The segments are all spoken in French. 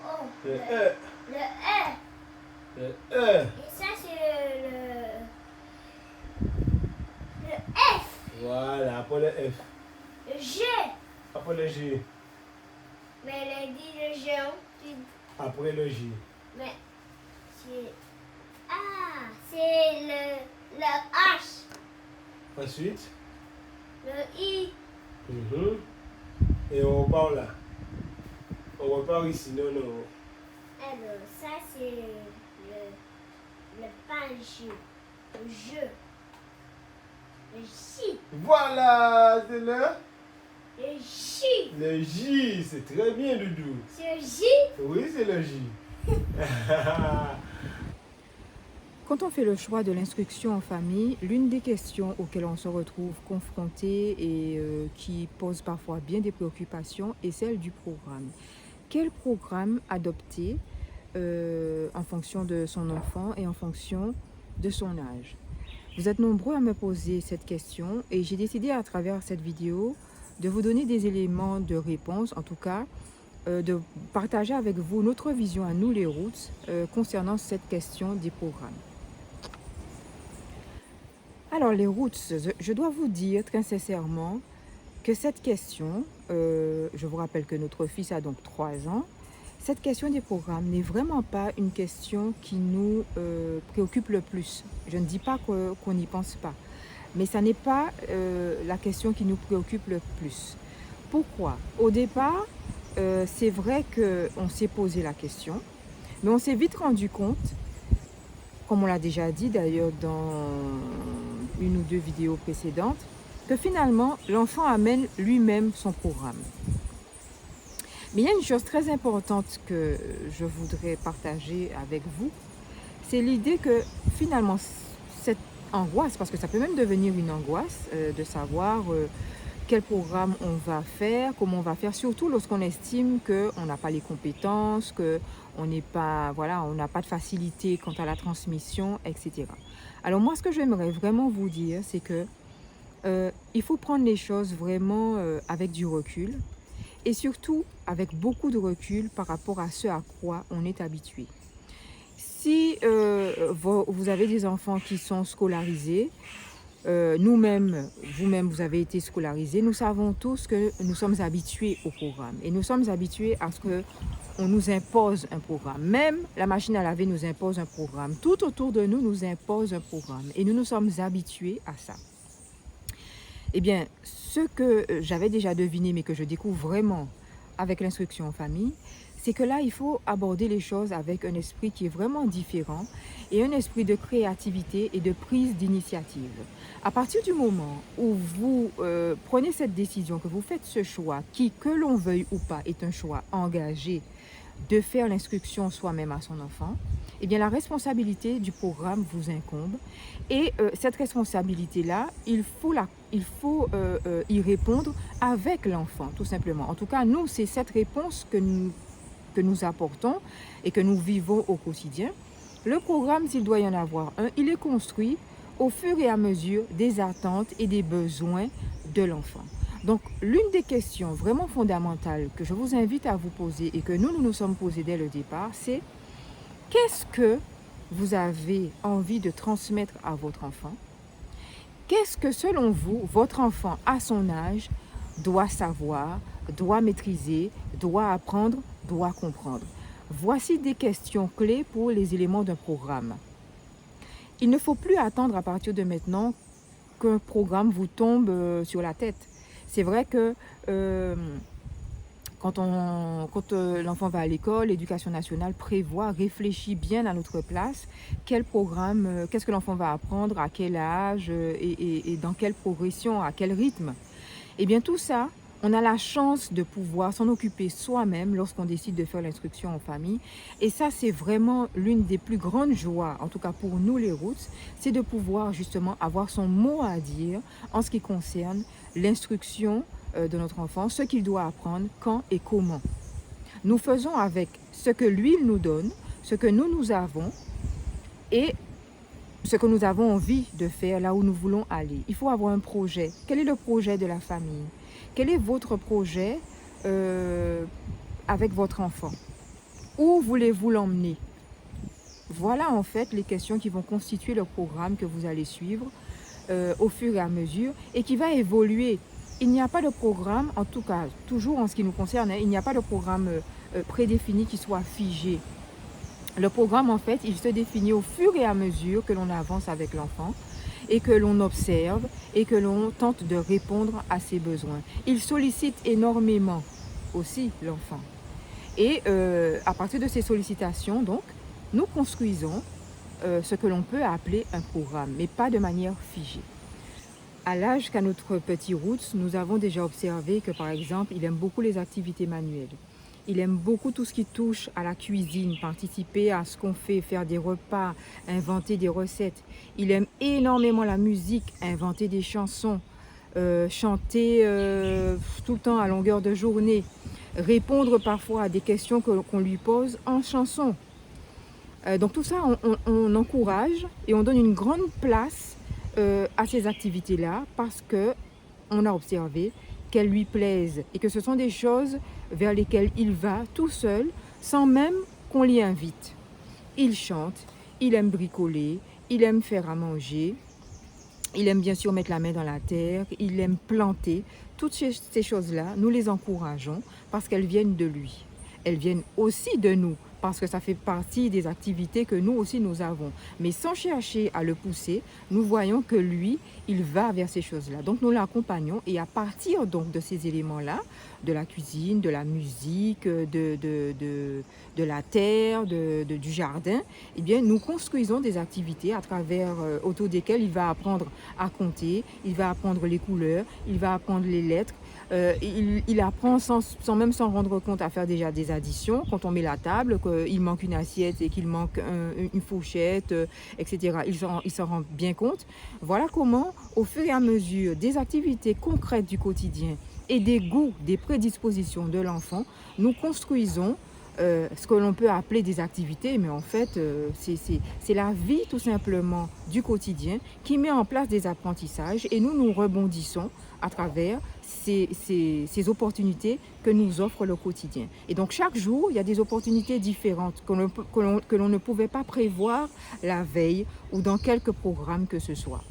O. Le E. Le E. Le E. Et ça, c'est le F. Voilà, après le F. Le G. Après le G. Mais elle a dit le G. Après le G. Mais c'est... Ah, c'est le H. Ensuite. Le I. Et on repart là. On repart ici. Non, non. Alors, ça, c'est le page. Le jeu. Le J. Voilà, c'est le... Le J. Le J. C'est très bien, Doudou. C'est le J. Oui, c'est le J. Quand on fait le choix de l'instruction en famille, l'une des questions auxquelles on se retrouve confronté et qui pose parfois bien des préoccupations est celle du programme. Quel programme adopter en fonction de son enfant et en fonction de son âge? Vous êtes nombreux à me poser cette question et j'ai décidé à travers cette vidéo de vous donner des éléments de réponse, en tout cas de partager avec vous notre vision à nous les Roots concernant cette question des programmes. Alors les Roots, je dois vous dire très sincèrement que cette question, je vous rappelle que notre fils a donc 3 ans, cette question des programmes n'est vraiment pas une question qui nous préoccupe le plus. Je ne dis pas qu'on n'y pense pas, mais ça n'est pas la question qui nous préoccupe le plus. Pourquoi? Au départ, c'est vrai qu'on s'est posé la question, mais on s'est vite rendu compte, comme on l'a déjà dit d'ailleurs dans une ou 2 vidéos précédentes, que finalement, l'enfant amène lui-même son programme. Mais il y a une chose très importante que je voudrais partager avec vous, c'est l'idée que finalement, cette angoisse, parce que ça peut même devenir une angoisse de savoir quel programme on va faire, comment on va faire, surtout lorsqu'on estime qu'on n'a pas les compétences, qu'on n'est pas, voilà, on n'a pas de facilité quant à la transmission, etc. Alors moi, ce que j'aimerais vraiment vous dire, c'est que il faut prendre les choses vraiment avec du recul et surtout avec beaucoup de recul par rapport à ce à quoi on est habitué. Si vous avez des enfants qui sont scolarisés, nous-mêmes, vous-même, vous avez été scolarisés, nous savons tous que nous sommes habitués au programme et nous sommes habitués à ce qu'on nous impose un programme. Même la machine à laver nous impose un programme. Tout autour de nous nous impose un programme et nous nous sommes habitués à ça. Eh bien, ce que j'avais déjà deviné, mais que je découvre vraiment avec l'instruction en famille, c'est que là, il faut aborder les choses avec un esprit qui est vraiment différent et un esprit de créativité et de prise d'initiative. À partir du moment où vous prenez cette décision, que vous faites ce choix, qui, que l'on veuille ou pas, est un choix engagé de faire l'instruction soi-même à son enfant, eh bien la responsabilité du programme vous incombe. Et cette responsabilité-là, il faut y répondre avec l'enfant, tout simplement. En tout cas, nous, c'est cette réponse que nous apportons et que nous vivons au quotidien. Le programme, s'il doit y en avoir un, il est construit au fur et à mesure des attentes et des besoins de l'enfant. Donc, l'une des questions vraiment fondamentales que je vous invite à vous poser et que nous nous sommes posées dès le départ, c'est qu'est-ce que vous avez envie de transmettre à votre enfant? Qu'est-ce que, selon vous, votre enfant, à son âge, doit savoir, doit maîtriser, doit apprendre, doit comprendre? Voici des questions clés pour les éléments d'un programme. Il ne faut plus attendre à partir de maintenant qu'un programme vous tombe sur la tête. C'est vrai que quand l'enfant va à l'école, l'éducation nationale prévoit, réfléchit bien à notre place, quel programme, qu'est-ce que l'enfant va apprendre, à quel âge et dans quelle progression, à quel rythme. Eh bien tout ça, on a la chance de pouvoir s'en occuper soi-même lorsqu'on décide de faire l'instruction en famille. Et ça, c'est vraiment l'une des plus grandes joies, en tout cas pour nous les Roots, c'est de pouvoir justement avoir son mot à dire en ce qui concerne l'instruction de notre enfant, ce qu'il doit apprendre, quand et comment. Nous faisons avec ce que lui il nous donne, ce que nous avons et ce que nous avons envie de faire là où nous voulons aller. Il faut avoir un projet. Quel est le projet de la famille? Quel est votre projet avec votre enfant? Où voulez-vous l'emmener? Voilà en fait les questions qui vont constituer le programme que vous allez suivre au fur et à mesure et qui va évoluer. Il n'y a pas de programme, en tout cas, toujours en ce qui nous concerne, il n'y a pas de programme prédéfini qui soit figé. Le programme, en fait, il se définit au fur et à mesure que l'on avance avec l'enfant et que l'on observe et que l'on tente de répondre à ses besoins. Il sollicite énormément aussi l'enfant. Et à partir de ces sollicitations, donc, nous construisons ce que l'on peut appeler un programme, mais pas de manière figée. À l'âge qu'a notre petit Roots, nous avons déjà observé que, par exemple, il aime beaucoup les activités manuelles. Il aime beaucoup tout ce qui touche à la cuisine, participer à ce qu'on fait, faire des repas, inventer des recettes. Il aime énormément la musique, inventer des chansons, chanter tout le temps à longueur de journée, répondre parfois à des questions qu'on lui pose en chanson. Donc tout ça, on encourage et on donne une grande place à ces activités-là parce qu'on a observé qu'elles lui plaisent et que ce sont des choses vers lesquelles il va tout seul sans même qu'on l'y invite. Il chante, il aime bricoler, il aime faire à manger, il aime bien sûr mettre la main dans la terre, il aime planter. Toutes ces choses-là, nous les encourageons parce qu'elles viennent de lui. Elles viennent aussi de nous parce que ça fait partie des activités que nous aussi nous avons. Mais sans chercher à le pousser, nous voyons que lui, il va vers ces choses-là. Donc nous l'accompagnons et à partir donc de ces éléments-là, de la cuisine, de la musique, de la terre, du jardin, eh bien, nous construisons des activités à travers, autour desquelles il va apprendre à compter, il va apprendre les couleurs, il va apprendre les lettres. Il apprend sans même s'en rendre compte à faire déjà des additions. Quand on met la table, qu'il manque une assiette et qu'il manque une fourchette, etc. Il s'en rend bien compte. Voilà comment, au fur et à mesure des activités concrètes du quotidien et des goûts, des prédispositions de l'enfant, nous construisons ce que l'on peut appeler des activités, mais en fait, c'est la vie tout simplement du quotidien qui met en place des apprentissages et nous rebondissons à travers ces opportunités que nous offre le quotidien. Et donc chaque jour, il y a des opportunités différentes que l'on ne pouvait pas prévoir la veille ou dans quelque programme que ce soit.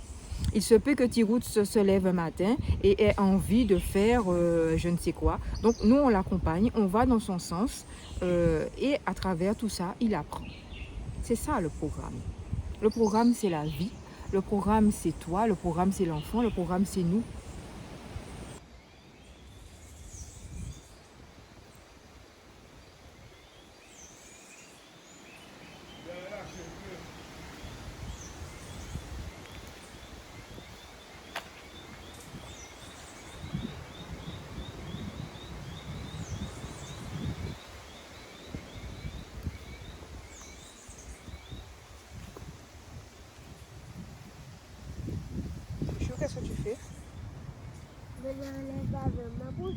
Il se peut que T-Roots se lève un matin et ait envie de faire je ne sais quoi. Donc nous, on l'accompagne, on va dans son sens et à travers tout ça, il apprend. C'est ça le programme. Le programme, c'est la vie. Le programme, c'est toi. Le programme, c'est l'enfant. Le programme, c'est nous. Qu'est-ce que tu fais? Je l'enlève avec ma bouche.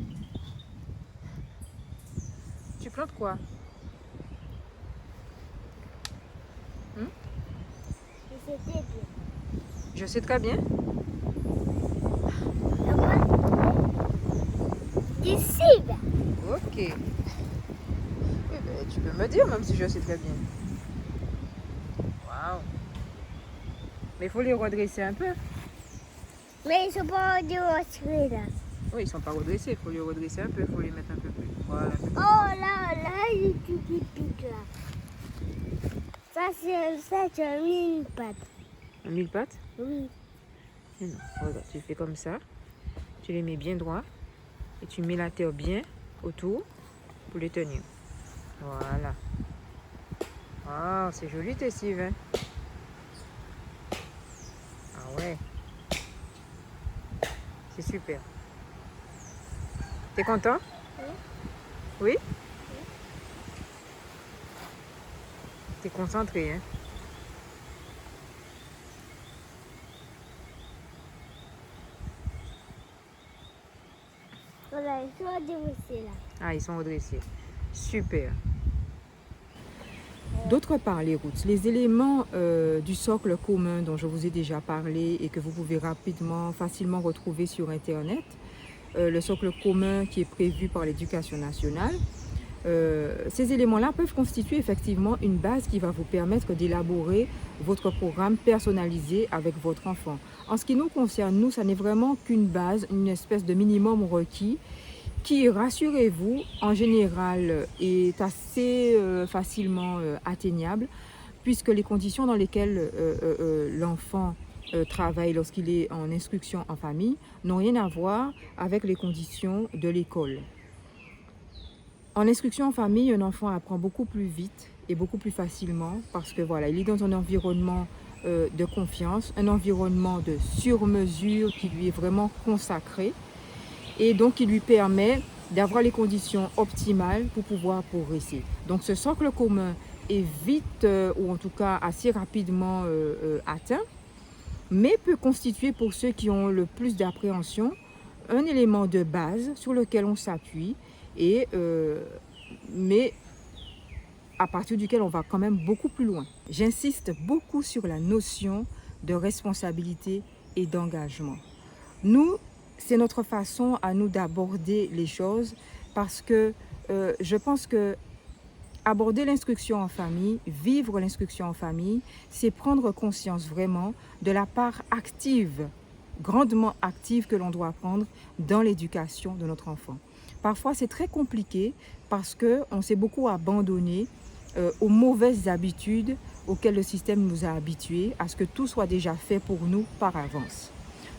Tu plantes quoi? C'était bien. Je sais très bien. D'ici. Ok. Oui, ben, tu peux me dire même si je sais très bien. Waouh. Mais il faut les redresser un peu. Mais ils sont pas redressés là. Oui, ils ne sont pas redressés. Il faut les redresser un peu. Il faut les mettre un peu plus. Voilà. Oh là, il y a tout qui pique là. Ça, c'est un mille pattes. Un mille pattes? Oui. Mais non, regarde, tu fais comme ça. Tu les mets bien droit. Et tu mets la terre bien autour pour les tenir. Voilà. Ah, c'est joli tes cives, hein? Ah ouais. C'est super. T'es content? Oui. Oui? T'es concentré, hein? Voilà, ils sont redressés là. Ah, ils sont redressés. Super. D'autre part, les routes, les éléments du socle commun dont je vous ai déjà parlé et que vous pouvez facilement retrouver sur Internet, le socle commun qui est prévu par l'Éducation nationale, ces éléments-là peuvent constituer effectivement une base qui va vous permettre d'élaborer votre programme personnalisé avec votre enfant. En ce qui nous concerne, nous, ça n'est vraiment qu'une base, une espèce de minimum requis qui, rassurez-vous, en général est assez facilement atteignable, puisque les conditions dans lesquelles l'enfant travaille lorsqu'il est en instruction en famille n'ont rien à voir avec les conditions de l'école. En instruction en famille, un enfant apprend beaucoup plus vite et beaucoup plus facilement parce que voilà, il est dans un environnement de confiance, un environnement de sur-mesure qui lui est vraiment consacré et donc qui lui permet d'avoir les conditions optimales pour pouvoir progresser. Donc ce socle commun est vite ou en tout cas assez rapidement atteint, mais peut constituer pour ceux qui ont le plus d'appréhension un élément de base sur lequel on s'appuie et mais à partir duquel on va quand même beaucoup plus loin. J'insiste beaucoup sur la notion de responsabilité et d'engagement. Nous, c'est notre façon à nous d'aborder les choses parce que je pense que aborder l'instruction en famille, vivre l'instruction en famille, c'est prendre conscience vraiment de la part active, grandement active que l'on doit prendre dans l'éducation de notre enfant. Parfois, c'est très compliqué parce qu'on s'est beaucoup abandonné aux mauvaises habitudes auxquelles le système nous a habitués, à ce que tout soit déjà fait pour nous par avance.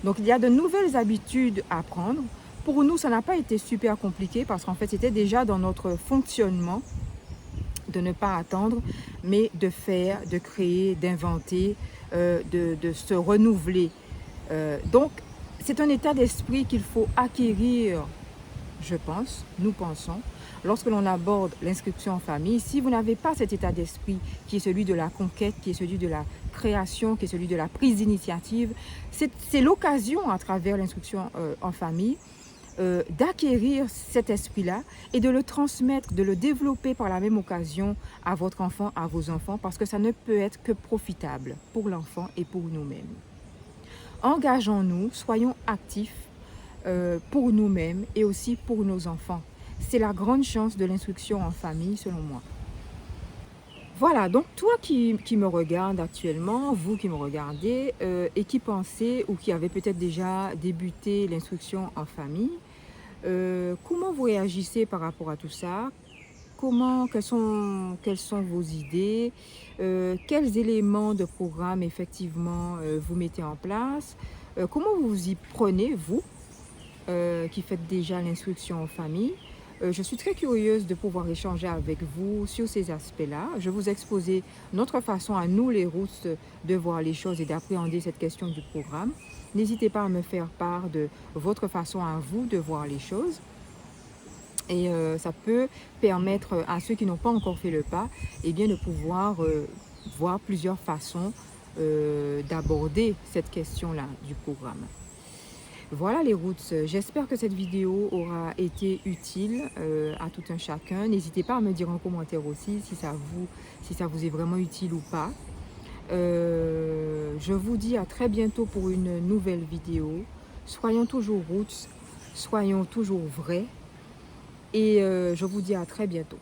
Donc, il y a de nouvelles habitudes à prendre. Pour nous, ça n'a pas été super compliqué parce qu'en fait, c'était déjà dans notre fonctionnement de ne pas attendre, mais de faire, de créer, d'inventer, de se renouveler. Donc, c'est un état d'esprit qu'il faut acquérir, je pense, nous pensons, lorsque l'on aborde l'instruction en famille. Si vous n'avez pas cet état d'esprit qui est celui de la conquête, qui est celui de la création, qui est celui de la prise d'initiative, c'est l'occasion à travers l'instruction en famille d'acquérir cet esprit-là et de le transmettre, de le développer par la même occasion à votre enfant, à vos enfants, parce que ça ne peut être que profitable pour l'enfant et pour nous-mêmes. Engageons-nous, soyons actifs pour nous-mêmes et aussi pour nos enfants. C'est la grande chance de l'instruction en famille, selon moi. Voilà, donc toi qui me regarde actuellement, vous qui me regardez et qui pensez ou qui avez peut-être déjà débuté l'instruction en famille, comment vous réagissez par rapport à tout ça? Quelles sont vos idées? Quels éléments de programme effectivement vous mettez en place? Comment vous vous y prenez, vous, qui faites déjà l'instruction en famille? Je suis très curieuse de pouvoir échanger avec vous sur ces aspects-là. Je vous exposer notre façon à nous, les Roots, de voir les choses et d'appréhender cette question du programme. N'hésitez pas à me faire part de votre façon à vous de voir les choses. Et ça peut permettre à ceux qui n'ont pas encore fait le pas, eh bien, de pouvoir voir plusieurs façons d'aborder cette question-là du programme. Voilà les Roots, j'espère que cette vidéo aura été utile à tout un chacun. N'hésitez pas à me dire en commentaire aussi si ça vous est vraiment utile ou pas. Je vous dis à très bientôt pour une nouvelle vidéo. Soyons toujours Roots, soyons toujours vrais et je vous dis à très bientôt.